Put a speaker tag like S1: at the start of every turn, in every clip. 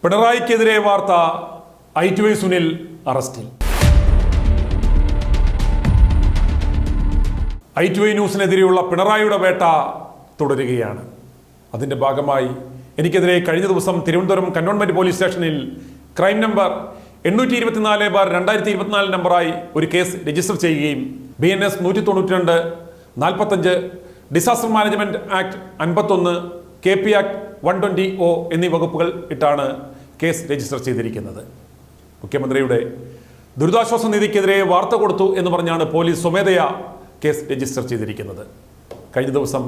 S1: പിണറായിക്കെതിരെ വാർത്ത I2I സുനിൽ അറസ്റ്റിൽ. I2I ന്യൂസിനെതിരെയുള്ള പിണറായിയുടെ വേട്ട തുടരുകയാണ്. അതിൻ്റെ ഭാഗമായി എനിക്കെതിരെ കഴിഞ്ഞ ദിവസം തിരുവനന്തപുരം കന്റോൺമെന്റ് പോലീസ് സ്റ്റേഷനിൽ ക്രൈം നമ്പർ 824/2024 നമ്പറായി ഒരു കേസ് രജിസ്റ്റർ ചെയ്യുകയും BNS 192/45 disaster management act 51 KP act 120O എന്നീ വകുപ്പുകൾ ഇട്ടാണ് കേസ് രജിസ്റ്റർ ചെയ്തിരിക്കുന്നത്. മുഖ്യമന്ത്രിയുടെ ദുരിതാശ്വാസ നിധിക്കെതിരെ വാർത്ത കൊടുത്തു എന്ന് പറഞ്ഞാണ് പോലീസ് സ്വമേധയാ കേസ് രജിസ്റ്റർ ചെയ്തിരിക്കുന്നത്. കഴിഞ്ഞ ദിവസം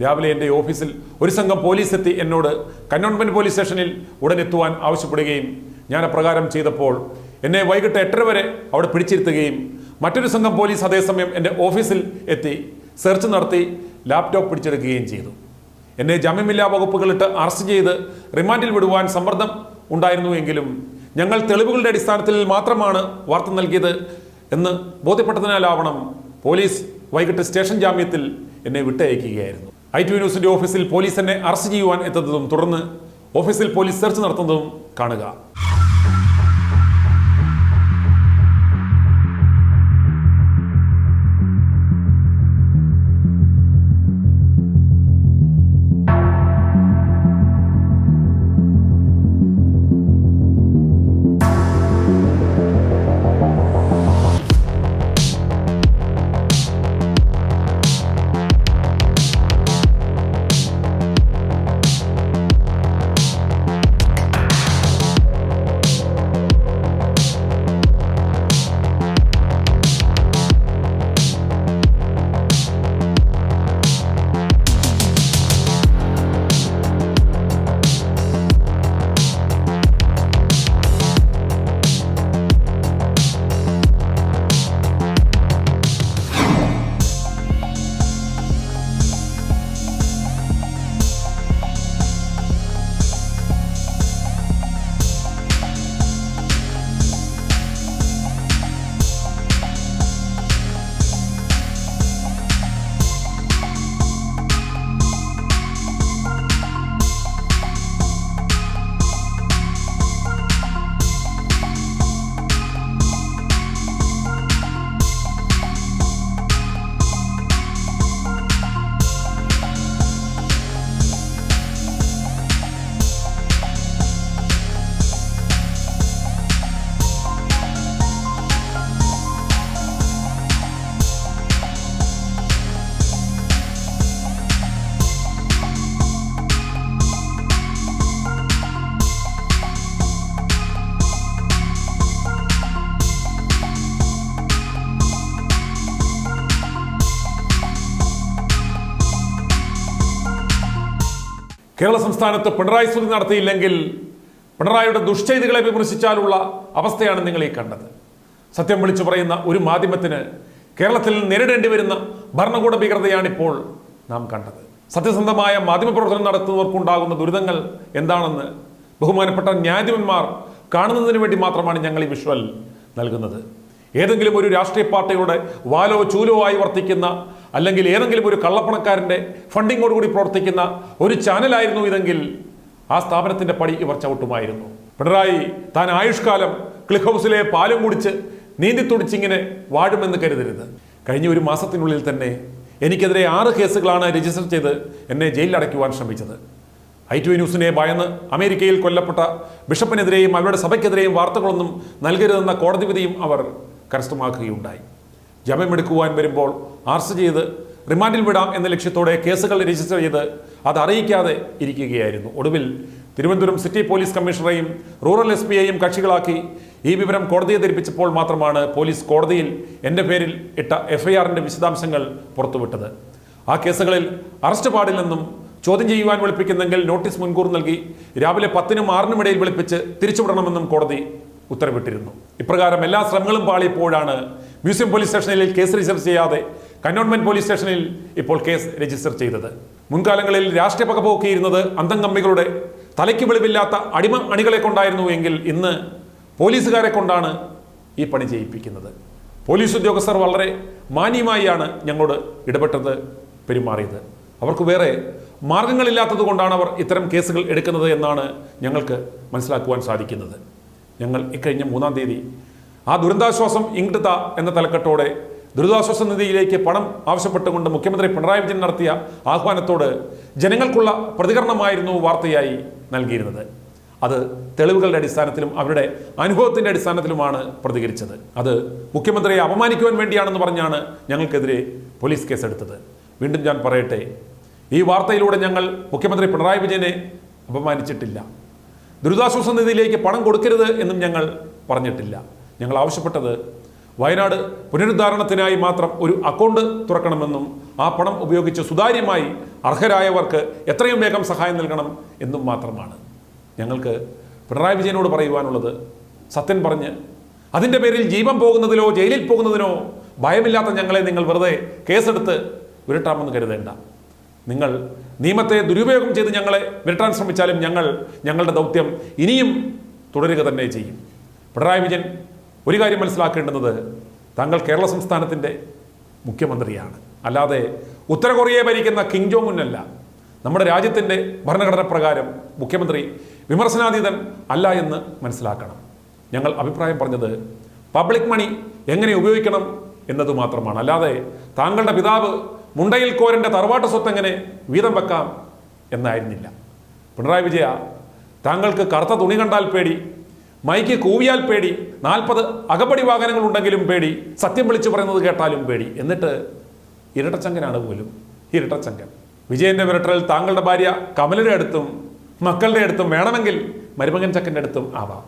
S1: രാവിലെ എൻ്റെ ഓഫീസിൽ ഒരു സംഘം പോലീസ് എത്തി എന്നോട് കന്റോൺമെന്റ് പോലീസ് സ്റ്റേഷനിൽ ഉടൻ എത്തുവാൻ ആവശ്യപ്പെടുകയും ഞാൻ അപ്രകാരം ചെയ്തപ്പോൾ എന്നെ വൈകിട്ട് 8:30 വരെ അവിടെ പിടിച്ചിരുത്തുകയും മറ്റൊരു സംഘം പോലീസ് അതേസമയം എൻ്റെ ഓഫീസിൽ എത്തി സെർച്ച് നടത്തി ലാപ്ടോപ്പ് പിടിച്ചെടുക്കുകയും ചെയ്തു. എന്നെ ജാമ്യമില്ലാ വകുപ്പുകളിട്ട് അറസ്റ്റ് ചെയ്ത് റിമാൻഡിൽ വിടുവാൻ സമ്മർദ്ദം ഉണ്ടായിരുന്നുവെങ്കിലും ഞങ്ങൾ തെളിവുകളുടെ അടിസ്ഥാനത്തിൽ മാത്രമാണ് വാർത്ത നൽകിയത് എന്ന് ബോധ്യപ്പെട്ടതിനാലാവണം പോലീസ് വൈകിട്ട് സ്റ്റേഷൻ ജാമ്യത്തിൽ എന്നെ വിട്ടയക്കുകയായിരുന്നു. I2I ന്യൂസിന്റെ ഓഫീസിൽ പോലീസ് എന്നെ അറസ്റ്റ് ചെയ്യുവാൻ എത്തുന്നതും തുടർന്ന് ഓഫീസിൽ പോലീസ് സെർച്ച് നടത്തുന്നതും കാണുക. കേരള സംസ്ഥാനത്ത് പിണറായി സ്തുതി നടത്തിയില്ലെങ്കിൽ പിണറായിയുടെ ദുഷ്ചെയ്തികളെ വിമർശിച്ചാലുള്ള അവസ്ഥയാണ് നിങ്ങൾ ഈ കണ്ടത്. സത്യം വിളിച്ചു പറയുന്ന ഒരു മാധ്യമത്തിന് കേരളത്തിൽ നേരിടേണ്ടി വരുന്ന ഭരണകൂട ഭീകരതയാണിപ്പോൾ നാം കണ്ടത്. സത്യസന്ധമായ മാധ്യമപ്രവർത്തനം നടത്തുന്നവർക്കുണ്ടാകുന്ന ദുരിതങ്ങൾ എന്താണെന്ന് ബഹുമാനപ്പെട്ട ന്യായാധിപന്മാർ കാണുന്നതിന് വേണ്ടി മാത്രമാണ് ഞങ്ങൾ ഈ വിഷ്വൽ നൽകുന്നത്. ഏതെങ്കിലും ഒരു രാഷ്ട്രീയ പാർട്ടിയുടെ വാലോ ചൂലോ ആയി വർത്തിക്കുന്ന അല്ലെങ്കിൽ ഏതെങ്കിലും ഒരു കള്ളപ്പണക്കാരൻ്റെ ഫണ്ടിങ്ങോടുകൂടി പ്രവർത്തിക്കുന്ന ഒരു ചാനലായിരുന്നു ഇതെങ്കിൽ ആ സ്ഥാപനത്തിൻ്റെ പടി ഇവർ ചവിട്ടുമായിരുന്നു. പിണറായി താൻ ആയുഷ്കാലം ക്ലിഫ് ഹൗസിലെ പാലും കുടിച്ച് നീന്തിത്തുടിച്ചിങ്ങനെ വാഴുമെന്ന് കരുതരുത്. കഴിഞ്ഞ ഒരു മാസത്തിനുള്ളിൽ തന്നെ എനിക്കെതിരെ 6 കേസുകളാണ് രജിസ്റ്റർ ചെയ്ത് എന്നെ ജയിലിൽ അടയ്ക്കുവാൻ ശ്രമിച്ചത്. I2I ന്യൂസിനെ ഭയന്ന് അമേരിക്കയിൽ കൊല്ലപ്പെട്ട ബിഷപ്പിനെതിരെയും അവരുടെ സഭയ്ക്കെതിരെയും വാർത്തകളൊന്നും നൽകരുതെന്ന കോടതി വിധിയും അവർ കരസ്ഥമാക്കുകയുണ്ടായി. ജാമ്യമെടുക്കുവാൻ വരുമ്പോൾ അറസ്റ്റ് ചെയ്ത് റിമാൻഡിൽ വിടാം എന്ന ലക്ഷ്യത്തോടെ കേസുകൾ രജിസ്റ്റർ ചെയ്ത് അത് അറിയിക്കാതെ ഇരിക്കുകയായിരുന്നു. ഒടുവിൽ തിരുവനന്തപുരം സിറ്റി പോലീസ് കമ്മീഷണറെയും റൂറൽ SP-യെയും കക്ഷികളാക്കി ഈ വിവരം കോടതിയെ ധരിപ്പിച്ചപ്പോൾ മാത്രമാണ് പോലീസ് കോടതിയിൽ എൻ്റെ പേരിൽ ഇട്ട FIR-ന്റെ വിശദാംശങ്ങൾ പുറത്തുവിട്ടത്. ആ കേസുകളിൽ അറസ്റ്റ് പാടില്ലെന്നും ചോദ്യം ചെയ്യുവാൻ വിളിപ്പിക്കുന്നെങ്കിൽ നോട്ടീസ് മുൻകൂർ നൽകി രാവിലെ 10-നും 6-നും ഇടയിൽ വിളിപ്പിച്ച് തിരിച്ചുവിടണമെന്നും കോടതി ഉത്തരവിട്ടിരുന്നു. ഇപ്രകാരം എല്ലാ ശ്രമങ്ങളും പാളിയപ്പോഴാണ് മ്യൂസിയം പോലീസ് സ്റ്റേഷനിൽ കേസ് രജിസ്റ്റർ ചെയ്യാതെ കന്റോൺമെന്റ് പോലീസ് സ്റ്റേഷനിൽ ഇപ്പോൾ കേസ് രജിസ്റ്റർ ചെയ്തത്. മുൻകാലങ്ങളിൽ രാഷ്ട്രീയ പകപോക്കിയിരുന്നത് അന്തംകമ്മികളുടെ തലയ്ക്ക് വെളിവില്ലാത്ത അടിമ അണികളെ കൊണ്ടായിരുന്നു എങ്കിൽ ഇന്ന് പോലീസുകാരെ കൊണ്ടാണ് ഈ പണി ചെയ്യിപ്പിക്കുന്നത്. പോലീസ് ഉദ്യോഗസ്ഥർ വളരെ മാന്യമായാണ് ഞങ്ങളോട് ഇടപെട്ടത്, പെരുമാറിയത്. അവർക്ക് വേറെ മാർഗങ്ങളില്ലാത്തത് കൊണ്ടാണ് അവർ ഇത്തരം കേസുകൾ എടുക്കുന്നത് എന്നാണ് ഞങ്ങൾക്ക് മനസ്സിലാക്കുവാൻ സാധിക്കുന്നത്. ഞങ്ങൾ ഇക്കഴിഞ്ഞ 3-ാം തീയതി ആ ദുരന്താശ്വാസം ഇങ്ക്ട് എന്ന തലക്കെട്ടോടെ ദുരിതാശ്വാസ നിധിയിലേക്ക് പണം ആവശ്യപ്പെട്ടുകൊണ്ട് മുഖ്യമന്ത്രി പിണറായി വിജയൻ നടത്തിയ ആഹ്വാനത്തോട് ജനങ്ങൾക്കുള്ള പ്രതികരണമായിരുന്നു വാർത്തയായി നൽകിയിരുന്നത്. അത് തെളിവുകളുടെ അടിസ്ഥാനത്തിലും അവരുടെ അനുഭവത്തിൻ്റെ അടിസ്ഥാനത്തിലുമാണ് പ്രതികരിച്ചത്. അത് മുഖ്യമന്ത്രിയെ അപമാനിക്കുവാൻ വേണ്ടിയാണെന്ന് പറഞ്ഞാണ് ഞങ്ങൾക്കെതിരെ പോലീസ് കേസെടുത്തത്. വീണ്ടും ഞാൻ പറയട്ടെ, ഈ വാർത്തയിലൂടെ ഞങ്ങൾ മുഖ്യമന്ത്രി പിണറായി വിജയനെ അപമാനിച്ചിട്ടില്ല. ദുരിതാശ്വാസ നിധിയിലേക്ക് പണം കൊടുക്കരുത് എന്നും ഞങ്ങൾ പറഞ്ഞിട്ടില്ല. ഞങ്ങൾ ആവശ്യപ്പെട്ടത് വയനാട് പുനരുദ്ധാരണത്തിനായി മാത്രം ഒരു അക്കൗണ്ട് തുറക്കണമെന്നും ആ പണം ഉപയോഗിച്ച് സുതാര്യമായി അർഹരായവർക്ക് എത്രയും വേഗം സഹായം നൽകണം എന്നും മാത്രമാണ്. ഞങ്ങൾക്ക് പിണറായി വിജയനോട് പറയുവാനുള്ളത്, സത്യം പറഞ്ഞ് അതിൻ്റെ പേരിൽ ജീവൻ പോകുന്നതിലോ ജയിലിൽ പോകുന്നതിനോ ഭയമില്ലാത്ത ഞങ്ങളെ നിങ്ങൾ വെറുതെ കേസെടുത്ത് വിരട്ടാമെന്ന് കരുതേണ്ട. നിങ്ങൾ നിയമത്തെ ദുരുപയോഗം ചെയ്ത് ഞങ്ങളെ വിരട്ടാൻ ശ്രമിച്ചാലും ഞങ്ങളുടെ ദൗത്യം ഇനിയും തുടരുക തന്നെ ചെയ്യും. പിണറായി വിജയൻ ഒരു കാര്യം മനസ്സിലാക്കേണ്ടുന്നത്, താങ്കൾ കേരള സംസ്ഥാനത്തിൻ്റെ മുഖ്യമന്ത്രിയാണ്, അല്ലാതെ ഉത്തര കൊറിയയെ ഭരിക്കുന്ന കിം ജോങ് ഉൻ അല്ല. നമ്മുടെ രാജ്യത്തിൻ്റെ ഭരണഘടന പ്രകാരം മുഖ്യമന്ത്രി വിമർശനാതീതൻ അല്ല എന്ന് മനസ്സിലാക്കണം. ഞങ്ങൾ അഭിപ്രായം പറഞ്ഞത് പബ്ലിക് മണി എങ്ങനെ ഉപയോഗിക്കണം എന്നത് മാത്രമാണ്, അല്ലാതെ താങ്കളുടെ പിതാവ് മുണ്ടയിൽ കോരൻ്റെ തറവാട്ട് സ്വത്ത് എങ്ങനെ വീതം വെക്കാം എന്നായിരുന്നില്ല. പിണറായി വിജയ, താങ്കൾക്ക് കറുത്ത തുണി കണ്ടാൽ പേടി, മൈക്ക് കൂവിയാൽ പേടി, 40 അകപ്പടി വാഹനങ്ങൾ ഉണ്ടെങ്കിലും പേടി, സത്യം വിളിച്ചു പറയുന്നത് കേട്ടാലും പേടി, എന്നിട്ട് ഇരട്ടച്ചങ്കനാണ് പോലും ഇരട്ടച്ചങ്കൻ. വിജയന്റെ വിരട്ടൽ താങ്കളുടെ ഭാര്യ കമലയുടെ അടുത്തും മക്കളുടെ അടുത്തും വേണമെങ്കിൽ മരുമകൻ ചക്കൻ്റെ അടുത്തും ആവാം.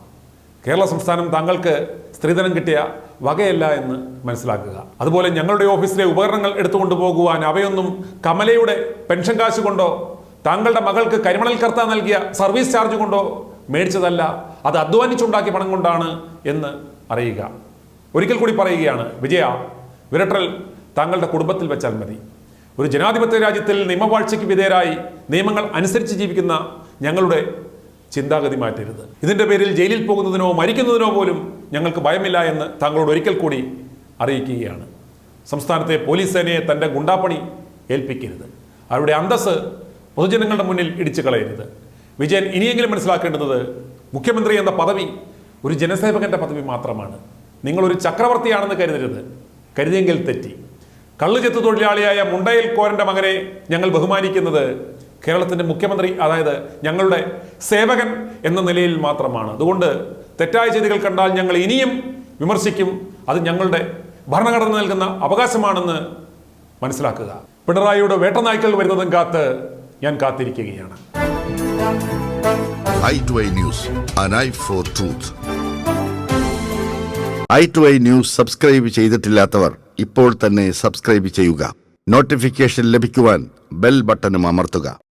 S1: കേരള സംസ്ഥാനം താങ്കൾക്ക് സ്ത്രീധനം കിട്ടിയ വകയല്ല എന്ന് മനസ്സിലാക്കുക. അതുപോലെ ഞങ്ങളുടെ ഓഫീസിലെ ഉപകരണങ്ങൾ എടുത്തുകൊണ്ട് പോകുവാൻ അവയൊന്നും കമലയുടെ പെൻഷൻ കാശ് കൊണ്ടോ താങ്കളുടെ മകൾക്ക് കരിമണൽ കർത്ത നൽകിയ സർവീസ് ചാർജ് കൊണ്ടോ മേടിച്ചതല്ല, അത് അധ്വാനിച്ചുണ്ടാക്കിയ പണം കൊണ്ടാണ് എന്ന് അറിയുക. ഒരിക്കൽ കൂടി പറയുകയാണ്, വിജയ, വിരട്ടൽ താങ്കളുടെ കുടുംബത്തിൽ വെച്ചാൽ മതി. ഒരു ജനാധിപത്യ രാജ്യത്തിൽ നിയമവാഴ്ചയ്ക്ക് വിധേയരായി നിയമങ്ങൾ അനുസരിച്ച് ജീവിക്കുന്ന ഞങ്ങളുടെ ചിന്താഗതി മാറ്റരുത്. ഇതിൻ്റെ പേരിൽ ജയിലിൽ പോകുന്നതിനോ മരിക്കുന്നതിനോ പോലും ഞങ്ങൾക്ക് ഭയമില്ല എന്ന് താങ്കളോട് ഒരിക്കൽ കൂടി അറിയിക്കുകയാണ്. സംസ്ഥാനത്തെ പോലീസ് സേനയെ തൻ്റെ ഗുണ്ടാപ്പണി ഏൽപ്പിക്കരുത്. അവരുടെ അന്തസ്സ് പൊതുജനങ്ങളുടെ മുന്നിൽ ഇടിച്ചു കളയരുത്. വിജയൻ ഇനിയെങ്കിലും മനസ്സിലാക്കേണ്ടത്, മുഖ്യമന്ത്രി എന്ന പദവി ഒരു ജനസേവകന്റെ പദവി മാത്രമാണ്. നിങ്ങളൊരു ചക്രവർത്തിയാണെന്ന് കരുതരുത്. കരുതിയെങ്കിൽ തെറ്റി. കള്ളുചെത്ത് തൊഴിലാളിയായ മുണ്ടയിൽ കോരൻ്റെ മകനെ ഞങ്ങൾ ബഹുമാനിക്കുന്നത് കേരളത്തിൻ്റെ മുഖ്യമന്ത്രി, അതായത് ഞങ്ങളുടെ സേവകൻ എന്ന നിലയിൽ മാത്രമാണ്. അതുകൊണ്ട് തെറ്റായ ചെയ്തികൾ കണ്ടാൽ ഞങ്ങൾ ഇനിയും വിമർശിക്കും. അത് ഞങ്ങളുടെ ഭരണഘടന നൽകുന്ന അവകാശമാണെന്ന് മനസ്സിലാക്കുക. പിണറായിയുടെ വേട്ടനായ്ക്കൾ വരുന്നതും കാത്ത് ഞാൻ കാത്തിരിക്കുകയാണ്.
S2: i2i News, an eye for truth. i2i News subscribe ചെയ്തിട്ടില്ലാത്തവർ ഇപ്പോൾ തന്നെ സബ്സ്ക്രൈബ് ചെയ്യുക. നോട്ടിഫിക്കേഷൻ ലഭിക്കുവാൻ ബെൽ ബട്ടണും അമർത്തുക.